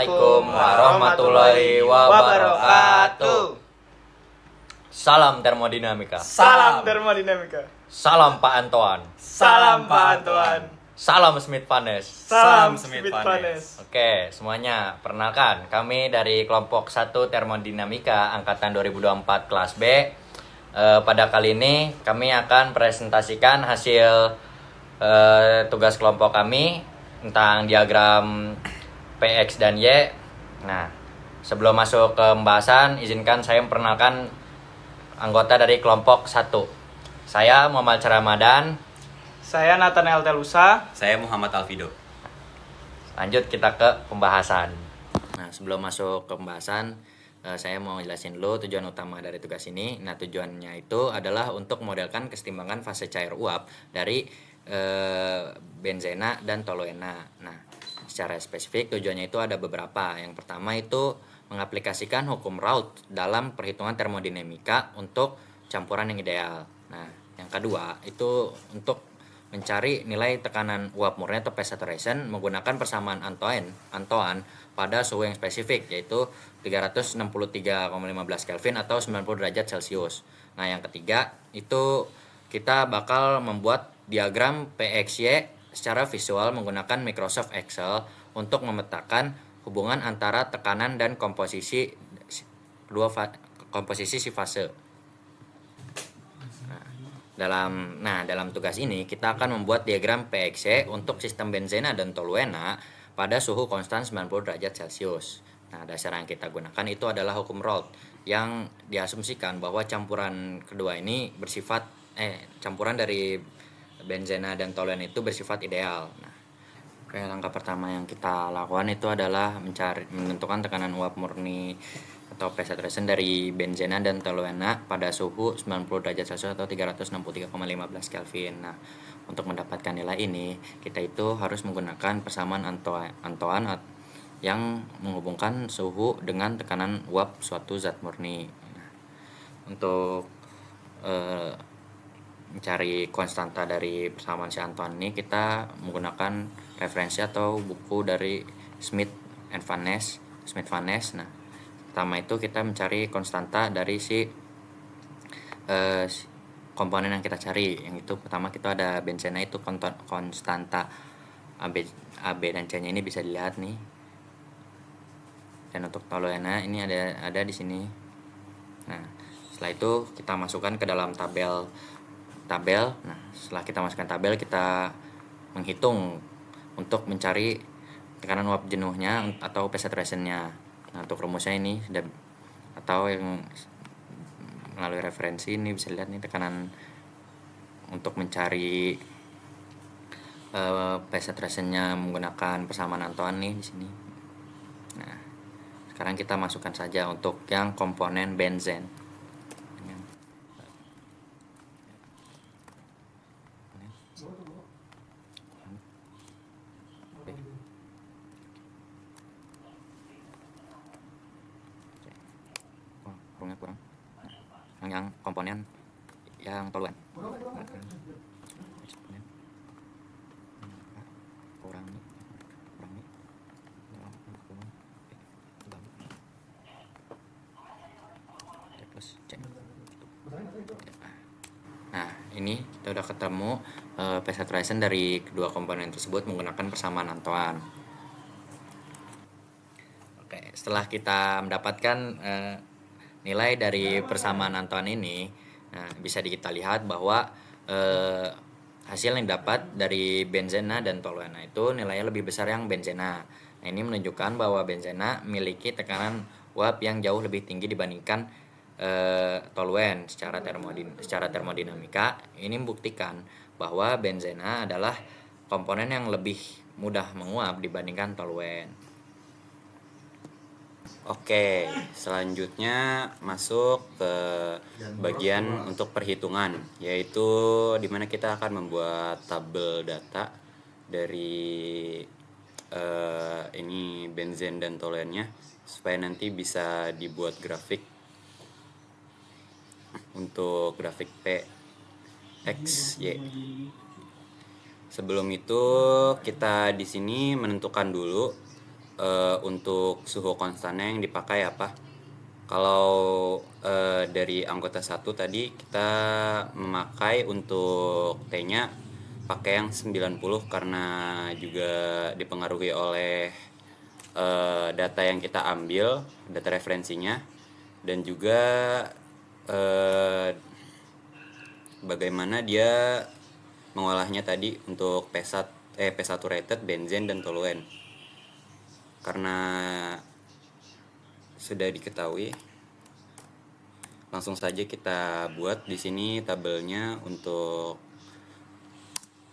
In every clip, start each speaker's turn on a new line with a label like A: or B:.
A: Assalamualaikum warahmatullahi wabarakatuh. Salam termodinamika.
B: Salam termodinamika.
A: Salam Pak Antoan.
B: Salam Pak Antoan.
A: Salam Smith Vanes.
B: Salam Smith Vanes.
A: Oke, semuanya perkenalkan, kami dari kelompok 1 termodinamika angkatan 2024 kelas B. Pada kali ini kami akan presentasikan hasil tugas kelompok kami tentang diagram PX dan Y. Nah, sebelum masuk ke pembahasan, izinkan saya memperkenalkan anggota dari kelompok 1. Saya Muhammad Ramadan.
B: Saya Nathanael Telusa.
C: Saya Muhammad Alfido.
A: Lanjut kita ke pembahasan. Nah, sebelum masuk ke pembahasan, saya mau jelasin dulu tujuan utama dari tugas ini. Nah, tujuannya itu adalah untuk memodelkan kesetimbangan fase cair uap dari benzena dan toluena. Nah, secara spesifik tujuannya itu ada beberapa. Yang pertama itu mengaplikasikan hukum Raoult dalam perhitungan termodinamika untuk campuran yang ideal. Nah, yang kedua itu untuk mencari nilai tekanan uap murni atau phase saturation menggunakan persamaan Antoine pada suhu yang spesifik, yaitu 363,15 Kelvin atau 90 derajat Celcius. Nah, yang ketiga itu kita bakal membuat diagram PXY secara visual menggunakan Microsoft Excel untuk memetakan hubungan antara tekanan dan komposisi si fase. Dalam tugas ini kita akan membuat diagram PXY untuk sistem benzena dan toluena pada suhu konstan 90 derajat Celcius. Nah, dasar yang kita gunakan itu adalah hukum Raoult yang diasumsikan bahwa campuran kedua ini campuran dari benzena dan toluena itu bersifat ideal. Nah, langkah pertama yang kita lakukan itu adalah menentukan tekanan uap murni atau phase saturation dari benzena dan toluena pada suhu 90 derajat Celcius atau 363,15 Kelvin. Nah, untuk mendapatkan nilai ini, kita itu harus menggunakan persamaan Antoine yang menghubungkan suhu dengan tekanan uap suatu zat murni. Nah, untuk mencari konstanta dari persamaan si Antoine ini, kita menggunakan referensi atau buku dari Smith Vanes. Nah, pertama itu kita mencari konstanta dari si komponen yang kita cari. Yang itu pertama kita ada benzena, itu konstanta AB dan C-nya ini bisa dilihat nih. Dan untuk toluena ini ada di sini. Nah, setelah itu kita masukkan ke dalam tabel. Nah, setelah kita masukkan tabel, kita menghitung untuk mencari tekanan uap jenuhnya atau phase saturation-nya. Nah, untuk rumusnya ini atau yang melalui referensi ini bisa lihat nih tekanan untuk mencari phase saturation-nya menggunakan persamaan Antoine nih di sini. Nah, sekarang kita masukkan saja untuk yang komponen benzen. Kurang. Yang komponen yang toluan. Kurang nih. Plus C. Nah, ini kita udah ketemu phase saturation dari kedua komponen tersebut menggunakan persamaan Antoine. Oke, setelah kita mendapatkan nilai dari persamaan Antoine ini, nah, bisa kita lihat bahwa hasil yang dapat dari benzena dan toluena itu nilainya lebih besar yang benzena. Nah, ini menunjukkan bahwa benzena memiliki tekanan uap yang jauh lebih tinggi dibandingkan toluen secara termodinamika. Ini membuktikan bahwa benzena adalah komponen yang lebih mudah menguap dibandingkan toluen.
C: Oke, selanjutnya masuk ke bagian untuk perhitungan, yaitu dimana kita akan membuat tabel data dari ini benzen dan toluennya supaya nanti bisa dibuat grafik untuk grafik P, X, Y. Sebelum itu kita di sini menentukan dulu untuk suhu konstannya yang dipakai apa? Kalau dari anggota 1 tadi kita memakai untuk T-nya pakai yang 90 karena juga dipengaruhi oleh data yang kita ambil, data referensinya, dan juga eh, bagaimana dia mengolahnya tadi untuk P saturated, benzen, dan toluen. Karena sudah diketahui, langsung saja kita buat di sini tabelnya. Untuk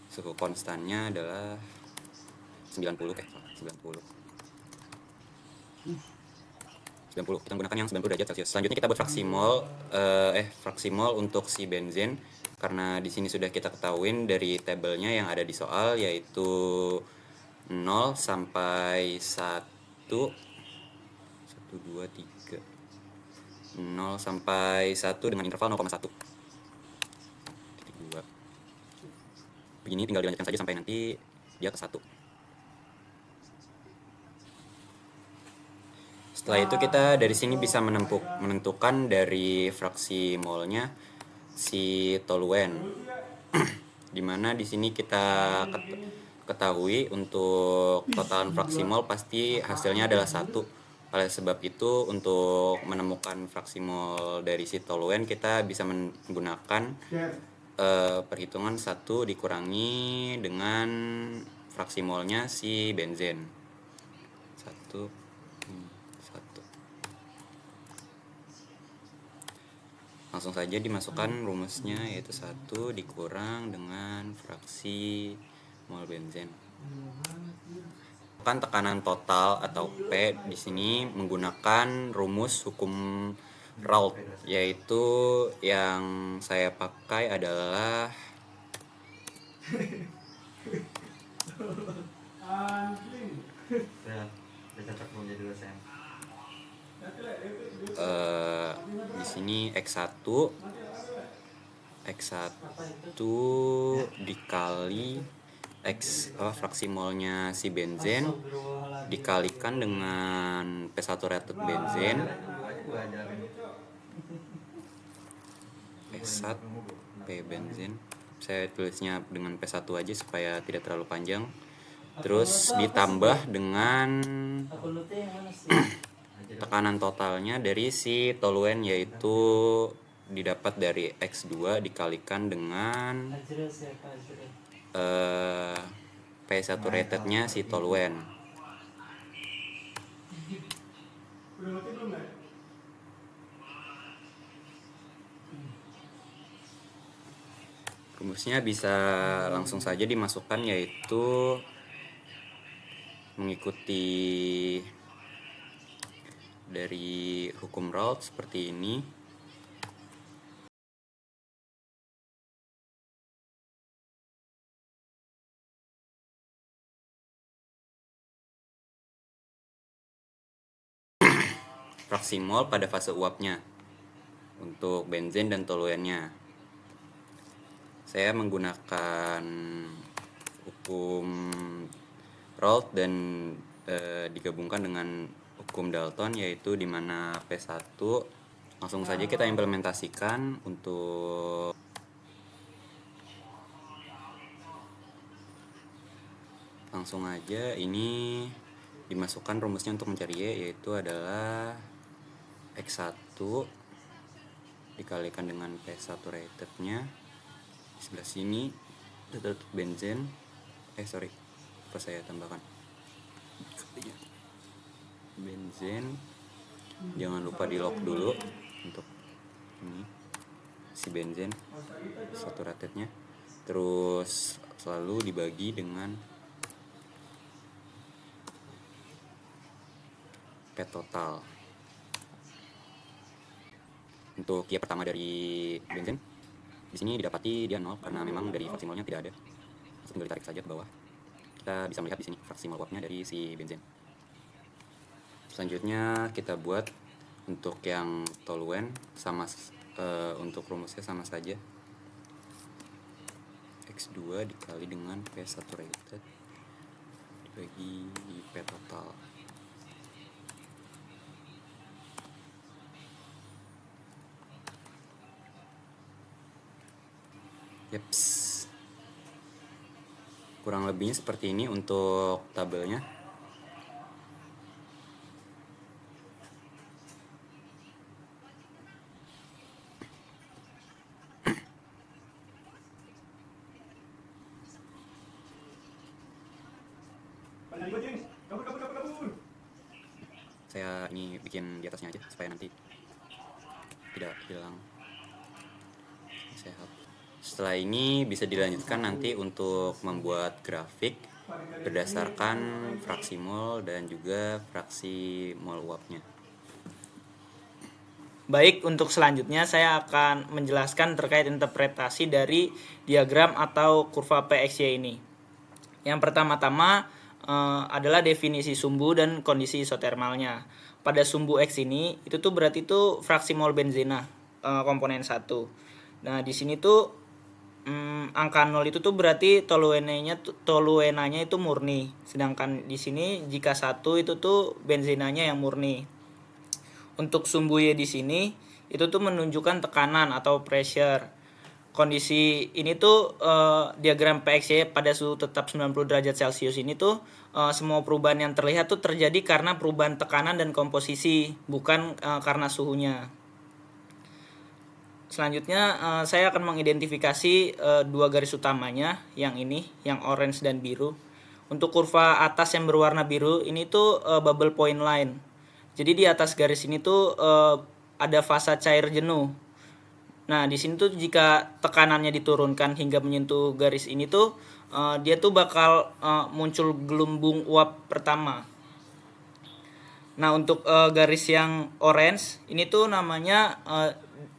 C: suhu konstannya adalah 90, 90. 90. Kita menggunakan yang 90 derajat Celcius. Selanjutnya kita buat fraksi mol untuk si benzen, karena di sini sudah kita ketahuin dari tabelnya yang ada di soal, yaitu 0 sampai 1 2 3 0 sampai 1 dengan interval 0,1 titik 2. Begini tinggal dilanjutkan saja sampai nanti dia ke 1. Setelah itu kita dari sini bisa menentukan dari fraksi molnya si toluen. Dimana di sini kita ketahui untuk totalan fraksi mol pasti hasilnya adalah 1. Oleh sebab itu, untuk menemukan fraksi mol dari si toluen kita bisa menggunakan perhitungan 1 dikurangi dengan fraksi molnya si benzen. 1 1. Langsung saja dimasukkan rumusnya, yaitu 1 dikurang dengan fraksi mol benzen. Kan tekanan total atau P di sini menggunakan rumus hukum Raoult, yaitu yang saya pakai adalah di sini X1 dikali fraksi molnya si benzen dikalikan dengan P saturated benzen P1 P benzen. Saya tulisnya dengan P1 aja supaya tidak terlalu panjang. Terus ditambah dengan tekanan totalnya dari si toluen, yaitu didapat dari X2 dikalikan dengan P saturatednya si toluen. Rumusnya bisa langsung saja dimasukkan, yaitu mengikuti dari hukum Raoult seperti ini. Fraksi mol pada fase uapnya untuk benzen dan toluennya. Saya menggunakan hukum Raoult dan digabungkan dengan hukum Dalton, yaitu di mana P1 langsung saja kita implementasikan. Untuk langsung aja ini dimasukkan rumusnya untuk mencari Y, yaitu adalah X1 dikalikan dengan P saturatednya di sebelah sini, benzen. Apa saya tambahkan benzen. Jangan lupa di lock dulu untuk ini si benzen saturatednya. Terus selalu dibagi dengan P total. Untuk Y pertama dari benzen di sini didapati dia 0 karena memang dari fraksi molnya tidak ada. Langsung tinggal ditarik saja ke bawah. Kita bisa melihat di sini fraksi mol uapnya dari si benzen. Selanjutnya kita buat untuk yang toluen sama untuk rumusnya sama saja. X2 dikali dengan P saturated dibagi P total. Yeps. Kurang lebihnya seperti ini untuk tabelnya. Saya ini bikin di atasnya aja supaya nanti tidak hilang. Saya hapus. Setelah ini bisa dilanjutkan nanti untuk membuat grafik berdasarkan fraksi mol dan juga fraksi mol uapnya.
B: Baik, untuk selanjutnya saya akan menjelaskan terkait interpretasi dari diagram atau kurva PXY ini. Yang pertama-tama adalah definisi sumbu dan kondisi isotermalnya. Pada sumbu X ini, itu tuh berarti tuh fraksi mol benzena, komponen 1. Nah, di sini tuh angka 0 itu tuh berarti toluenanya itu murni. Sedangkan di sini jika 1 itu tuh benzenanya yang murni. Untuk sumbu Y di sini itu tuh menunjukkan tekanan atau pressure. Kondisi ini tuh diagram PXY pada suhu tetap 90 derajat Celcius ini tuh semua perubahan yang terlihat tuh terjadi karena perubahan tekanan dan komposisi, bukan karena suhunya. Selanjutnya saya akan mengidentifikasi dua garis utamanya, yang ini, yang orange dan biru. Untuk kurva atas yang berwarna biru ini tuh bubble point line. Jadi di atas garis ini tuh ada fasa cair jenuh. Nah, di sini tuh jika tekanannya diturunkan hingga menyentuh garis ini tuh dia tuh bakal muncul gelembung uap pertama. Nah, untuk garis yang orange ini tuh namanya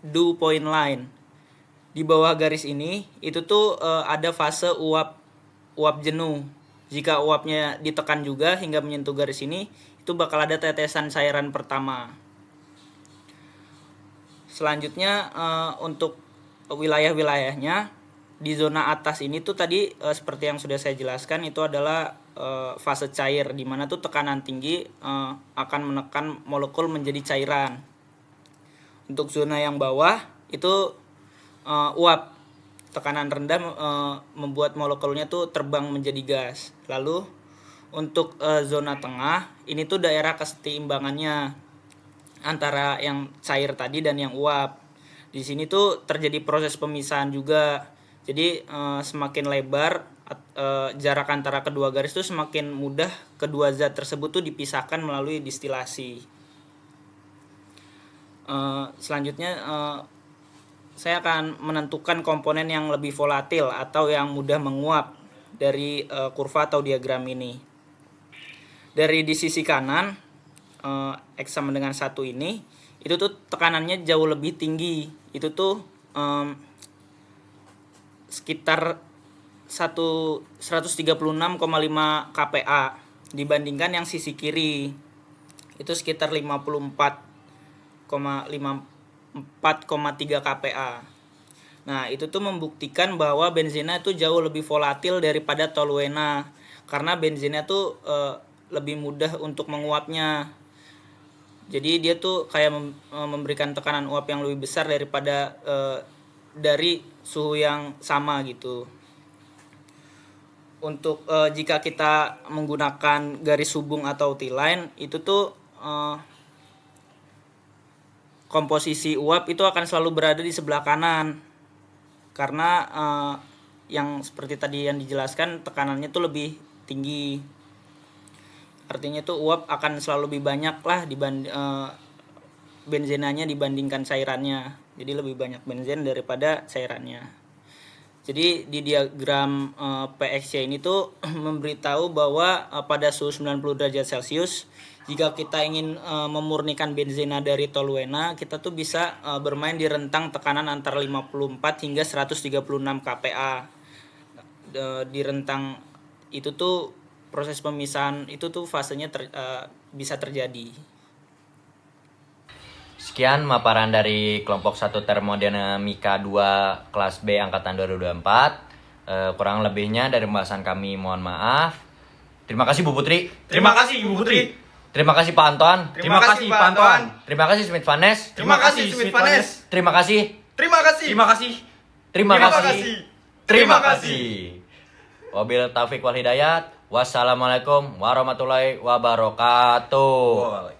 B: dew point line. Di bawah garis ini itu tuh ada fase uap jenuh. Jika uapnya ditekan juga hingga menyentuh garis ini, itu bakal ada tetesan cairan pertama. Selanjutnya untuk wilayah-wilayahnya di zona atas ini tuh tadi seperti yang sudah saya jelaskan itu adalah fase cair, di mana tuh tekanan tinggi akan menekan molekul menjadi cairan. Untuk zona yang bawah itu uap, tekanan rendah membuat molekulnya tuh terbang menjadi gas. Lalu untuk zona tengah ini tuh daerah keseimbangannya antara yang cair tadi dan yang uap. Di sini tuh terjadi proses pemisahan juga. Jadi semakin lebar jarak antara kedua garis tuh semakin mudah kedua zat tersebut tuh dipisahkan melalui distilasi. Selanjutnya saya akan menentukan komponen yang lebih volatil atau yang mudah menguap dari kurva atau diagram ini. Dari di sisi kanan X sama dengan 1 ini itu tuh tekanannya jauh lebih tinggi, itu tuh sekitar 136,5 kPa dibandingkan yang sisi kiri itu sekitar 54,3 kPa. Nah, itu tuh membuktikan bahwa benzena itu jauh lebih volatil daripada toluena karena benzena tuh lebih mudah untuk menguapnya. Jadi dia tuh kayak memberikan tekanan uap yang lebih besar daripada dari suhu yang sama gitu. Untuk jika kita menggunakan garis hubung atau T-line itu tuh komposisi uap itu akan selalu berada di sebelah kanan. Karena yang seperti tadi yang dijelaskan tekanannya tuh lebih tinggi. Artinya tuh uap akan selalu lebih banyak lah benzenanya dibandingkan cairannya. Jadi lebih banyak benzen daripada cairannya. Jadi di diagram PXY ini tuh memberitahu bahwa pada suhu 90 derajat Celcius jika kita ingin memurnikan benzena dari toluena, kita tuh bisa bermain di rentang tekanan antara 54 hingga 136 kPa. Di rentang itu tuh proses pemisahan itu tuh fasenya bisa terjadi.
A: Sekian paparan dari kelompok 1 termodinamika 2 kelas B angkatan 2024. Kurang lebihnya dari pembahasan kami mohon maaf. Terima kasih Bu Putri.
B: Terima kasih Ibu Putri.
A: Terima kasih Pak Anton.
B: Terima kasih Pak Anton.
A: Terima kasih Smith Vanes.
B: Terima kasih Smith Vanes.
A: Terima kasih.
B: Terima kasih.
A: Terima kasih. Terima kasih. Wabil taufik wal hidayat. Wassalamualaikum warahmatullahi wabarakatuh.